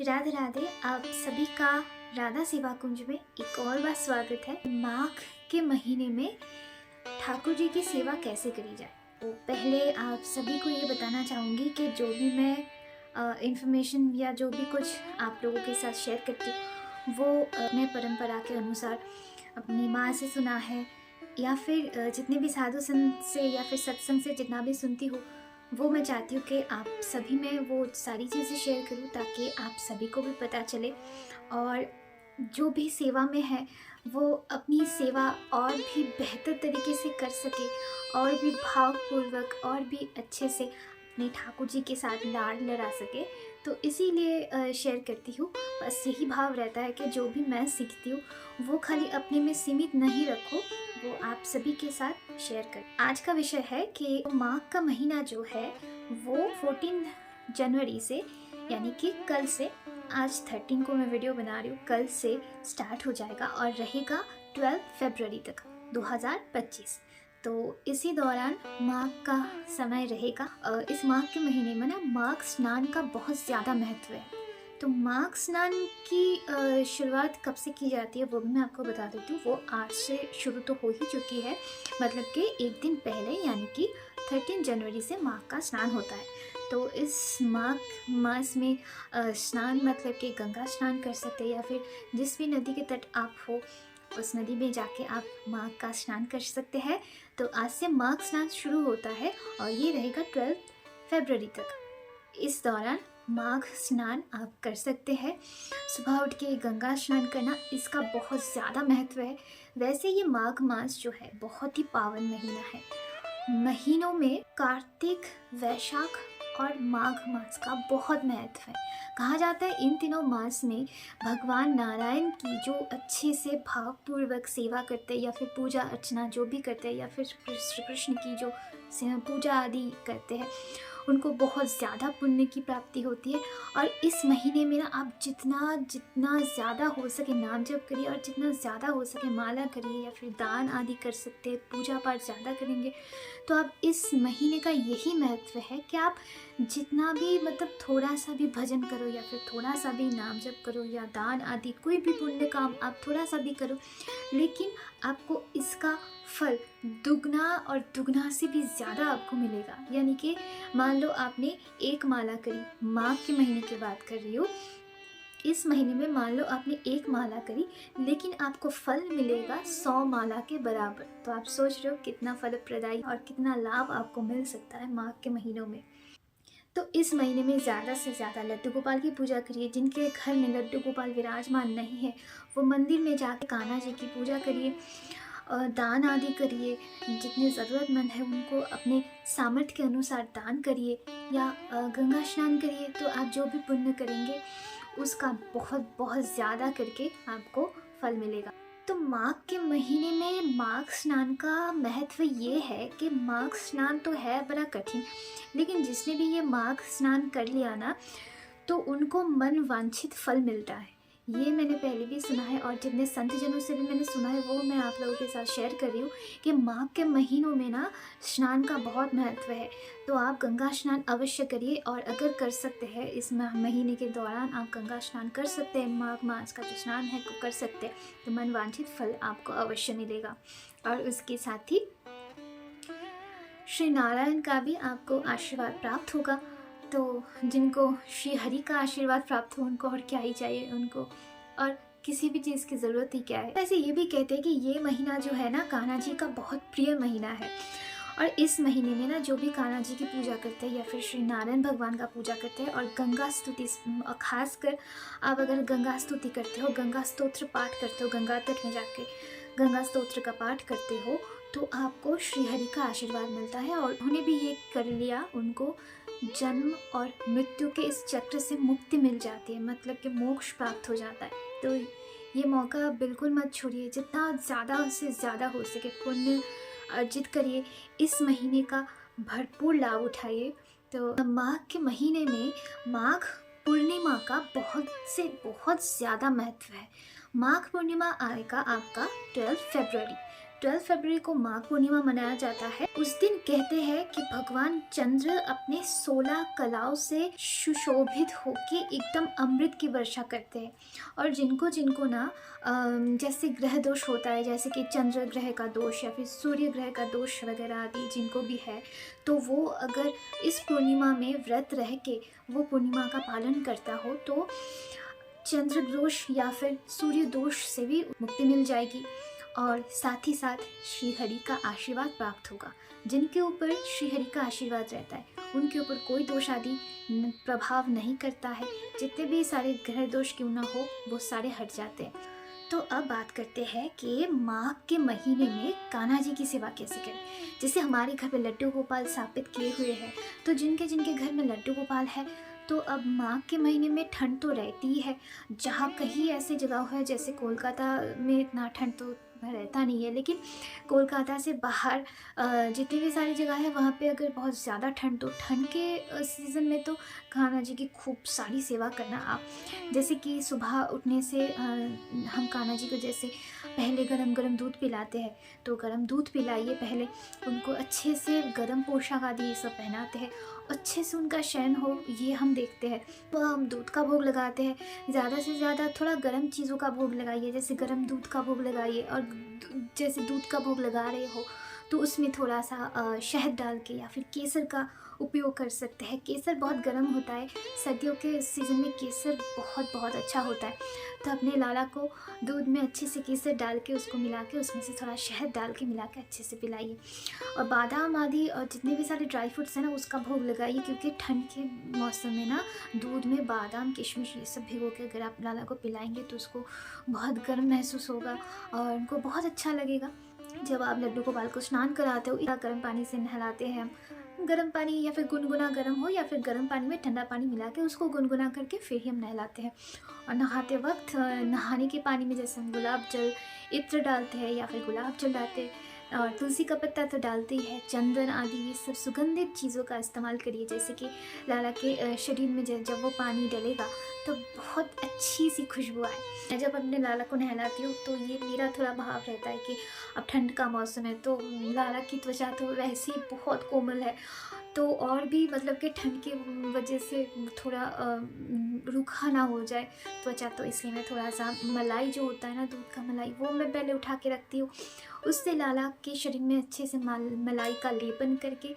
राधे राधे। आप सभी का राधा सेवा कुंज में एक और बार स्वागत है। माघ के महीने में ठाकुर जी की सेवा कैसे करी जाए, तो पहले आप सभी को ये बताना चाहूँगी कि जो भी मैं इंफॉर्मेशन या जो भी कुछ आप लोगों के साथ शेयर करती हूँ वो अपने परंपरा के अनुसार अपनी माँ से सुना है, या फिर जितने भी साधु संत से या फिर सत्संग से जितना भी सुनती हूँ वो मैं चाहती हूँ कि आप सभी में वो सारी चीज़ें शेयर करूँ ताकि आप सभी को भी पता चले और जो भी सेवा में है वो अपनी सेवा और भी बेहतर तरीके से कर सके और भी भावपूर्वक और भी अच्छे से अपने ठाकुर जी के साथ लाड़ लड़ा सके। तो इसीलिए शेयर करती हूँ। बस यही भाव रहता है कि जो भी मैं सीखती हूँ वो खाली अपने में सीमित नहीं रखो, वो आप सभी के साथ शेयर कर। आज का विषय है कि माघ का महीना जो है वो 14 जनवरी से यानी कि कल से, आज 13 को मैं वीडियो बना रही हूँ, कल से स्टार्ट हो जाएगा और रहेगा 12 फरवरी तक 2025। तो इसी दौरान माघ का समय रहेगा। इस माघ के महीने में ना माघ स्नान का बहुत ज़्यादा महत्व है। तो माघ स्नान की शुरुआत कब से की जाती है वो भी मैं आपको बता देती हूँ। वो आज से शुरू तो हो ही चुकी है, मतलब कि एक दिन पहले यानी कि 13 जनवरी से माघ का स्नान होता है। तो इस माघ मास में स्नान मतलब कि गंगा स्नान कर सकते हैं या फिर जिस भी नदी के तट आप हो उस नदी में जाके आप माघ का स्नान कर सकते हैं। तो आज से माघ स्नान शुरू होता है और ये रहेगा 12 फरवरी तक। इस दौरान माघ स्नान आप कर सकते हैं। सुबह उठ के गंगा स्नान करना इसका बहुत ज़्यादा महत्व है। वैसे ये माघ मास जो है बहुत ही पावन महीना है। महीनों में कार्तिक, वैशाख और माघ मास का बहुत महत्व है। कहा जाता है इन तीनों मास में भगवान नारायण की जो अच्छे से भावपूर्वक सेवा करते हैं या फिर पूजा अर्चना जो भी करते हैं या फिर श्री कृष्ण की जो पूजा आदि करते हैं उनको बहुत ज़्यादा पुण्य की प्राप्ति होती है। और इस महीने में ना आप जितना जितना ज़्यादा हो सके नाम जप करिए और जितना ज़्यादा हो सके माला करिए या फिर दान आदि कर सकते हैं, पूजा पाठ ज़्यादा करेंगे। तो आप इस महीने का यही महत्व है कि आप जितना भी मतलब थोड़ा सा भी भजन करो या फिर थोड़ा सा भी नाम जप करो या दान आदि कोई भी पुण्य काम आप थोड़ा सा भी करो, लेकिन आपको इसका फल दुगना और दुगना से भी ज़्यादा आपको मिलेगा। यानी कि मान लो आपने एक माला करी, माघ के महीने की बात कर रही हूँ, इस महीने में मान लो आपने एक माला करी लेकिन आपको फल मिलेगा 100 माला के बराबर। तो आप सोच रहे हो कितना फलप्रदायी और कितना लाभ आपको मिल सकता है माघ के महीनों में। तो इस महीने में ज़्यादा से ज़्यादा लड्डू गोपाल की पूजा करिए। जिनके घर में लड्डू गोपाल विराजमान नहीं है वो मंदिर में जाकर कान्हा जी की पूजा करिए, दान आदि करिए। जितने ज़रूरतमंद है उनको अपने सामर्थ्य के अनुसार दान करिए या गंगा स्नान करिए। तो आप जो भी पुण्य करेंगे उसका बहुत बहुत ज़्यादा करके आपको फल मिलेगा। तो माघ के महीने में माघ स्नान का महत्व ये है कि माघ स्नान तो है बड़ा कठिन, लेकिन जिसने भी ये माघ स्नान कर लिया ना तो उनको मन वांछित फल मिलता है। ये मैंने पहले भी सुना है और जितने संत जनों से भी मैंने सुना है वो मैं आप लोगों के साथ शेयर कर रही हूँ कि माघ के महीनों में ना स्नान का बहुत महत्व है। तो आप गंगा स्नान अवश्य करिए और अगर कर सकते हैं इस महीने के दौरान आप गंगा स्नान कर सकते हैं, माघ मास का जो स्नान है वो कर सकते हैं, तो मन वांछित फल आपको अवश्य मिलेगा। और उसके साथ ही श्री नारायण का भी आपको आशीर्वाद प्राप्त होगा। तो जिनको श्री हरि का आशीर्वाद प्राप्त हो उनको और क्या ही चाहिए, उनको और किसी भी चीज़ की ज़रूरत ही क्या है। वैसे ये भी कहते हैं कि ये महीना जो है ना कान्हा जी का बहुत प्रिय महीना है। और इस महीने में ना जो भी कान्हा जी की पूजा करते हैं या फिर श्री नारायण भगवान का पूजा करते हैं और गंगा स्तुति, खासकर आप अगर गंगा स्तुति करते हो, गंगा स्तोत्र पाठ करते हो, गंगा तट में जाके गंगा स्तोत्र का पाठ करते हो तो आपको श्री हरि का आशीर्वाद मिलता है। और उन्होंने भी ये कर लिया, उनको जन्म और मृत्यु के इस चक्र से मुक्ति मिल जाती है, मतलब कि मोक्ष प्राप्त हो जाता है। तो ये मौका बिल्कुल मत छोड़िए, जितना ज़्यादा से ज़्यादा हो सके पुण्य अर्जित करिए, इस महीने का भरपूर लाभ उठाइए। तो माघ के महीने में माघ पूर्णिमा का बहुत ज़्यादा महत्व है। माघ पूर्णिमा आएगा आपका 12 फरवरी। 12 फरवरी को माघ पूर्णिमा मनाया जाता है। उस दिन कहते हैं कि भगवान चंद्र अपने 16 कलाओं से सुशोभित होके एकदम अमृत की वर्षा करते हैं। और जिनको जिनको ना जैसे ग्रह दोष होता है, जैसे कि चंद्र ग्रह का दोष या फिर सूर्य ग्रह का दोष वगैरह आदि जिनको भी है, तो वो अगर इस पूर्णिमा में व्रत रह के वो पूर्णिमा का पालन करता हो तो चंद्र दोष या फिर सूर्य दोष से भी मुक्ति मिल जाएगी और साथ ही साथ श्री हरि का आशीर्वाद प्राप्त होगा। जिनके ऊपर श्री हरि का आशीर्वाद रहता है उनके ऊपर कोई दोष आदि प्रभाव नहीं करता है। जितने भी सारे ग्रह दोष क्यों ना हो वो सारे हट जाते हैं। तो अब बात करते हैं कि माघ के महीने में कान्हा जी की सेवा कैसे करें। जैसे हमारे घर पे लड्डू गोपाल स्थापित किए हुए हैं, तो जिनके जिनके घर में लड्डू गोपाल है तो अब माघ के महीने में ठंड तो रहती ही है। जहाँ कहीं ऐसी जगह है, जैसे कोलकाता में इतना ठंड तो रहता नहीं है, लेकिन कोलकाता से बाहर जितनी भी सारी जगह है वहाँ पे अगर बहुत ज़्यादा ठंड, तो ठंड के सीज़न में तो कान्हा जी की खूब सारी सेवा करना आप। जैसे कि सुबह उठने से हम कान्हा जी को जैसे पहले गरम गरम दूध पिलाते हैं, तो गरम दूध पिलाइए पहले उनको, अच्छे से गरम पोशाक आदि ये सब पहनाते हैं, अच्छे से उनका शयन हो ये हम देखते हैं। तो हम दूध का भोग लगाते हैं, ज़्यादा से ज़्यादा थोड़ा गर्म चीज़ों का भोग लगाइए, जैसे गर्म दूध का भोग लगाइए। और जैसे दूध का भोग लगा रहे हो तो उसमें थोड़ा सा शहद डाल के या फिर केसर का उपयोग कर सकते हैं। केसर बहुत गर्म होता है, सर्दियों के सीज़न में केसर बहुत बहुत अच्छा होता है। तो अपने लाला को दूध में अच्छे से केसर डाल के उसको मिला के उसमें से थोड़ा शहद डाल के मिला के अच्छे से पिलाइए। और बादाम आदि और जितने भी सारे ड्राई फ्रूट्स हैं ना उसका भोग लगाइए, क्योंकि ठंड के मौसम में ना दूध में बादाम किशमिश ये सब भिगो के अगर आप लाला को पिलाएंगे तो उसको बहुत गर्म महसूस होगा और उनको बहुत अच्छा लगेगा। जब आप लड्डू गोपाल को स्नान कराते हो, इतना गर्म पानी से नहलाते हैं हम, गर्म पानी या फिर गुनगुना गर्म हो या फिर गर्म पानी में ठंडा पानी मिला के उसको गुनगुना करके फिर ही हम नहलाते हैं। और नहाते वक्त नहाने के पानी में जैसे हम गुलाब जल इत्र डालते हैं या फिर गुलाब जल डालते हैं, और तुलसी का पत्ता तो डालते ही है, चंदन आदि ये सब सुगंधित चीज़ों का इस्तेमाल करिए। जैसे कि लाला के शरीर में जब वो पानी डलेगा तो बहुत अच्छी सी खुशबू आए। मैं जब अपने लाला को नहलाती हूँ तो ये मेरा थोड़ा भाव रहता है कि अब ठंड का मौसम है तो लाला की त्वचा तो वैसे ही बहुत कोमल है, तो और भी मतलब कि ठंड की वजह से थोड़ा रूखा ना हो जाए त्वचा, तो इसलिए मैं थोड़ा सा मलाई जो होता है ना दूध का मलाई वो मैं पहले उठा के रखती हूँ। उससे लाला के शरीर में अच्छे से मलाई का लेपन करके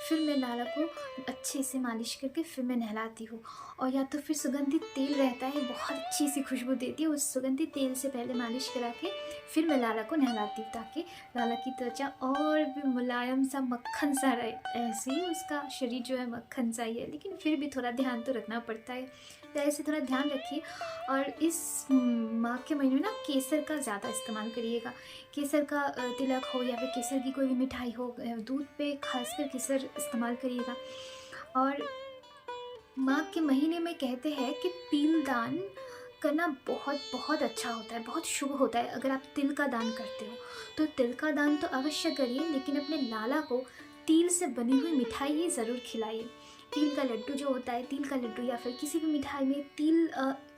फिर मैं लाला को अच्छे से मालिश करके फिर मैं नहलाती हूँ। और या तो फिर सुगंधित तेल रहता है, बहुत अच्छी सी खुशबू देती है, उस सुगंधित तेल से पहले मालिश करा के फिर मैं लाला को नहलाती हूँ, ताकि लाला की त्वचा और भी मुलायम सा मक्खन सा रहे। ऐसे ही उसका शरीर जो है मक्खन सा ही है, लेकिन फिर भी थोड़ा ध्यान तो रखना पड़ता है, तो ऐसे थोड़ा ध्यान रखिए। और इस माघ के महीने में ना केसर का ज़्यादा इस्तेमाल करिएगा। केसर का तिलक हो या फिर केसर की कोई भी मिठाई हो, दूध पे खासकर केसर इस्तेमाल करिएगा। और माघ के महीने में कहते हैं कि तिल दान करना बहुत बहुत अच्छा होता है, बहुत शुभ होता है। अगर आप तिल का दान करते हो तो तिल का दान तो अवश्य करिए, लेकिन अपने लाला को तिल से बनी हुई मिठाई ही ज़रूर खिलाइए। तिल का लड्डू जो होता है, तिल का लड्डू या फिर किसी भी मिठाई में तिल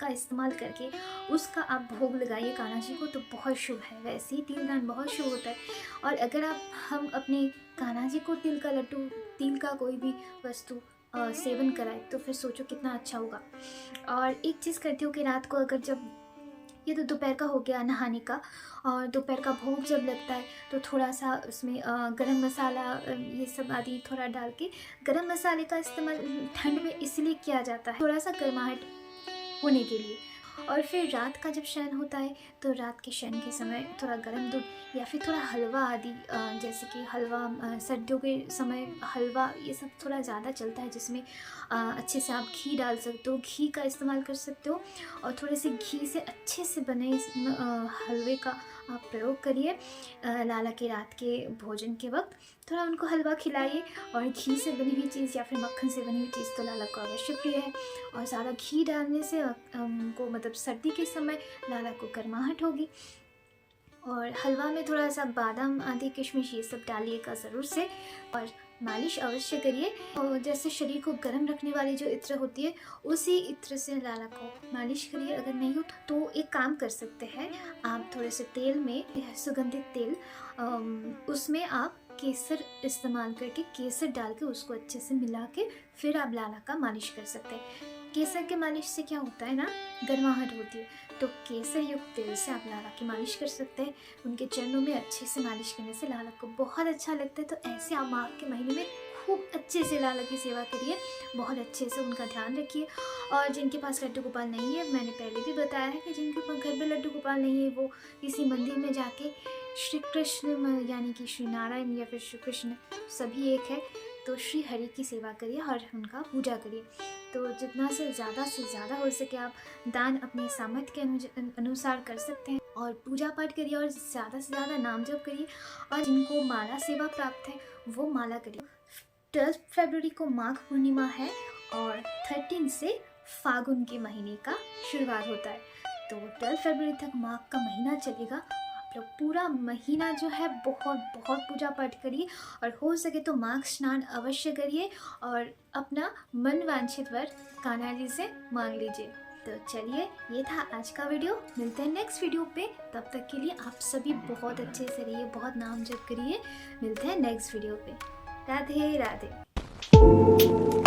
का इस्तेमाल करके उसका आप भोग लगाइए कान्हा जी को, तो बहुत शुभ है। वैसे ही तिल दान बहुत शुभ होता है। और अगर हम अपने कान्हा जी को तिल का लड्डू, तिल का कोई भी वस्तु सेवन कराए तो फिर सोचो कितना अच्छा होगा। और एक चीज़ करती हूँ कि रात को अगर जब ये तो दोपहर का हो गया नहाने का, और दोपहर का भोग जब लगता है तो थोड़ा सा उसमें गरम मसाला ये सब आदि थोड़ा डाल के, गरम मसाले का इस्तेमाल ठंड में इसलिए किया जाता है थोड़ा सा गर्माहट होने के लिए। और फिर रात का जब शयन होता है तो रात के शयन के समय थोड़ा गर्म दूध या फिर थोड़ा हलवा आदि, जैसे कि हलवा सर्दियों के समय हलवा ये सब थोड़ा ज़्यादा चलता है, जिसमें अच्छे से आप घी डाल सकते हो, घी का इस्तेमाल कर सकते हो। और थोड़े से घी से अच्छे से बने हलवे का आप प्रयोग करिए लाला के रात के भोजन के वक्त। थोड़ा उनको हलवा खिलाइए, और घी से बनी हुई चीज़ या फिर मक्खन से बनी हुई चीज़ तो लाला को अवश्य प्रिय है। और ज़्यादा घी डालने से उनको मतलब सर्दी के समय लाला को गर्माहट होगी। और हलवा में थोड़ा सा बादाम आदि किशमिश ये सब डालिएगा ज़रूर से। और मालिश अवश्य करिए। और जैसे शरीर को गर्म रखने वाली जो इत्र होती है उसी इत्र से लाला को मालिश करिए। अगर नहीं हो तो एक काम कर सकते हैं, आप थोड़े से तेल में, सुगंधित तेल, उसमें आप केसर इस्तेमाल करके, केसर डाल के उसको अच्छे से मिला के फिर आप लाला का मालिश कर सकते हैं। केसर के मालिश से क्या होता है ना, गर्माहट होती है, तो केसर युक्त तेल से आप लाला की मालिश कर सकते हैं। उनके चरणों में अच्छे से मालिश करने से लाला को बहुत अच्छा लगता है। तो ऐसे आप माघ के महीने में खूब अच्छे से लाला की सेवा करिए, बहुत अच्छे से उनका ध्यान रखिए। और जिनके पास लड्डू गोपाल नहीं है, मैंने पहले भी बताया है कि जिनके पास घर में लड्डू गोपाल नहीं है, वो किसी मंदिर में जाके श्री कृष्ण यानी कि श्री नारायण या फिर श्री कृष्ण सभी एक है, तो श्री हरि की सेवा करिए और उनका पूजा करिए। तो जितना से ज़्यादा हो सके आप दान अपने सामर्थ्य के अनुसार कर सकते हैं और पूजा पाठ करिए और ज़्यादा से ज़्यादा नाम जप करिए। और जिनको माला सेवा प्राप्त है वो माला करिए। 12 फरवरी को माघ पूर्णिमा है और 13 से फागुन के महीने का शुरुआत होता है। तो 12 फरवरी तक माघ का महीना चलेगा। आप लोग पूरा महीना जो है बहुत पूजा पाठ करिए और हो सके तो माघ स्नान अवश्य करिए और अपना मन वांछित वर कान्हा जी से मांग लीजिए। तो चलिए, ये था आज का वीडियो। मिलते हैं नेक्स्ट वीडियो पे। तब तक के लिए आप सभी बहुत अच्छे से रहिए, बहुत नाम जप करिए। मिलते हैं नेक्स्ट वीडियो पे। राधे राधे।